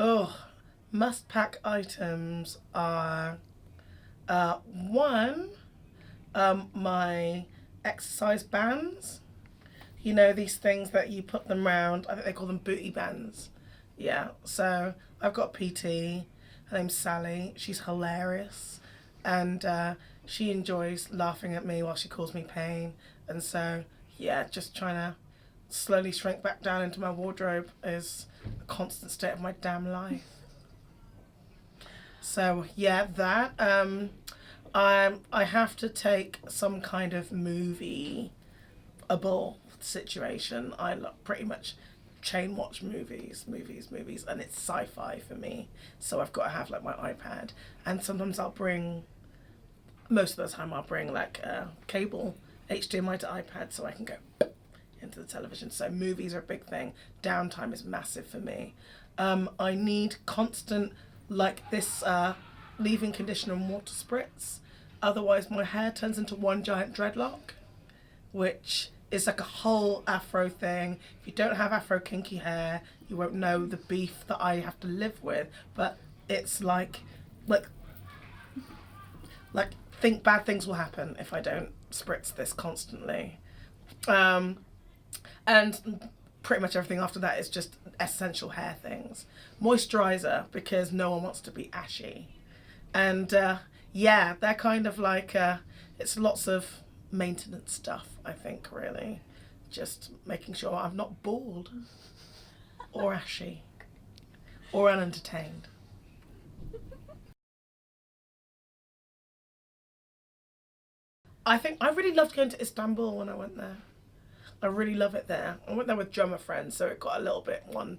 Oh, must pack items are one, my exercise bands. You know, these things that you put them round. I think they call them booty bands. Yeah, so I've got a PT. Her name's Sally. She's hilarious. And she enjoys laughing at me while she calls me pain. And so, yeah, just trying to slowly shrink back down into my wardrobe is a constant state of my damn life. So, yeah, that. I have to take some kind of movie a ball situation. I pretty much chain watch movies, and it's sci-fi for me. So I've got to have like my iPad, and sometimes I'll bring. Most of the time, I'll bring like a cable HDMI to iPad, so I can go into the television. So movies are a big thing. Downtime is massive for me. I need constant like this leave-in conditioner and water spritz. Otherwise, my hair turns into one giant dreadlock, which is like a whole afro thing. If you don't have afro kinky hair, you won't know the beef that I have to live with. But it's like, like think bad things will happen if I don't spritz this constantly. Um, and pretty much everything after that is just essential hair things. Moisturizer because no one wants to be ashy. And yeah, they're kind of like it's lots of maintenance stuff, I think, really. Just making sure I'm not bald or ashy or unentertained. I think I really loved going to Istanbul when I went there. I really love it there. I went there with drummer friends, so it got a little bit one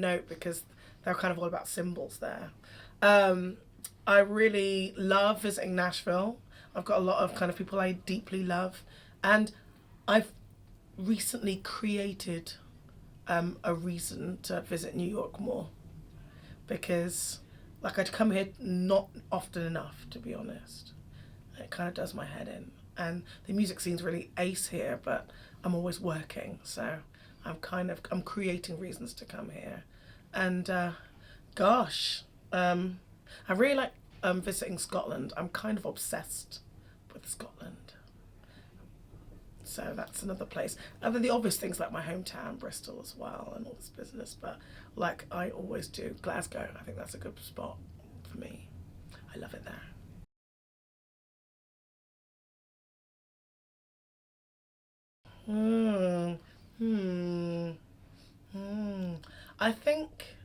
note because they're kind of all about symbols there. Um, I really love visiting Nashville. I've got a lot of kind of people I deeply love, and I've recently created a reason to visit New York more because, like, I'd come here not often enough, to be honest. It kind of does my head in, and the music scene's really ace here, but I'm always working, so I'm creating reasons to come here, and gosh, I really like visiting Scotland. I'm kind of obsessed with Scotland. So that's another place. And then the obvious things like my hometown, Bristol, as well, and all this business. But like I always do, Glasgow, I think that's a good spot for me. I love it there. Hmm. Hmm. Hmm. I think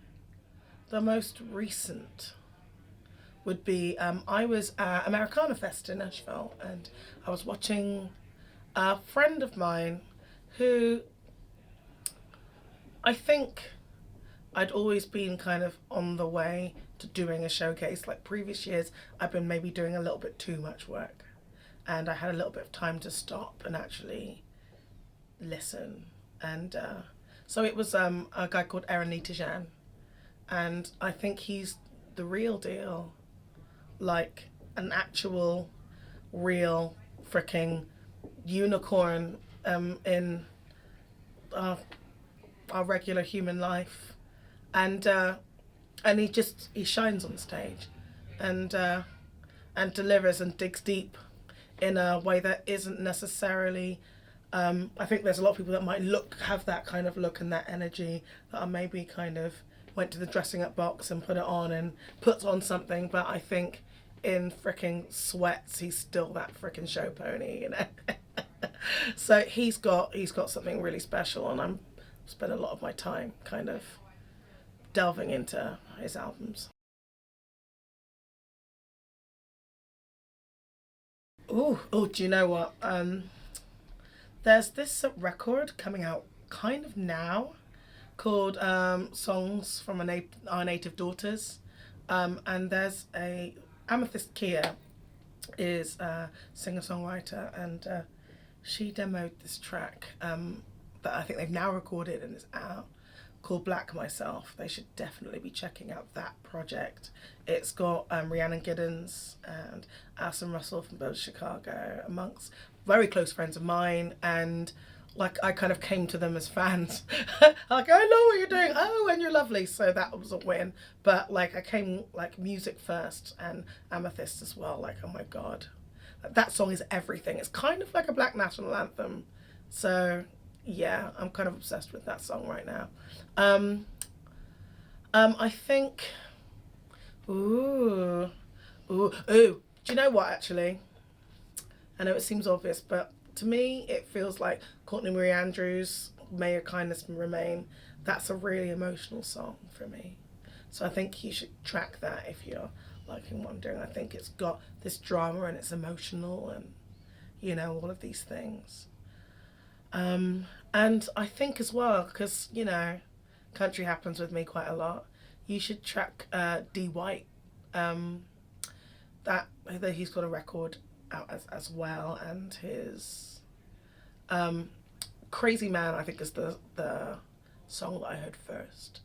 the most recent would be I was at Americana Fest in Nashville, and I was watching a friend of mine who I think I'd always been kind of on the way to doing a showcase. Like previous years, I've been maybe doing a little bit too much work, and I had a little bit of time to stop and actually listen. And so it was a guy called Aaron Jan, and I think he's the real deal, like an actual, real freaking unicorn in uh, our regular human life, and he shines on stage, and and delivers and digs deep in a way that isn't necessarily. I think there's a lot of people that might have that kind of look and that energy that are maybe kind of went to the dressing up box and put it on and puts on something, but I think in freaking sweats he's still that freaking show pony, you know. So he's got something really special, and I'm spend a lot of my time kind of delving into his albums. Oh, do you know what? There's this record coming out kind of now called "Songs from Our Native Daughters," and there's a Amethyst Kia is a singer songwriter, and she demoed this track that I think they've now recorded and it's out called Black Myself. They should definitely be checking out that project. It's got Rhiannon Giddens and Alison Russell from both Chicago, amongst very close friends of mine, and like I kind of came to them as fans. Like, I know what you're doing. Oh, and you're lovely. So that was a win. But like I came like music first and Amethyst as well. Like, oh my God. That song is everything. It's kind of like a black national anthem. So yeah, I'm kind of obsessed with that song right now. I think ooh. Ooh. Ooh. Do you know what actually? I know it seems obvious, but to me, it feels like Courtney Marie Andrews, May Your Kindness Remain. That's a really emotional song for me. So I think you should track that if you're liking what I'm doing. I think it's got this drama and it's emotional and, you know, all of these things. And I think as well, because, you know, country happens with me quite a lot, you should track D White. Um, that he's got a record out as well, and his Crazy Man, I think, is the song that I heard first.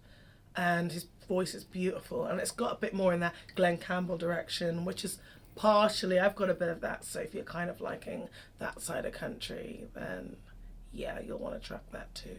And his voice is beautiful, and it's got a bit more in that Glenn Campbell direction, which is partially, I've got a bit of that. So if you're kind of liking that side of country, then yeah, you'll want to track that too.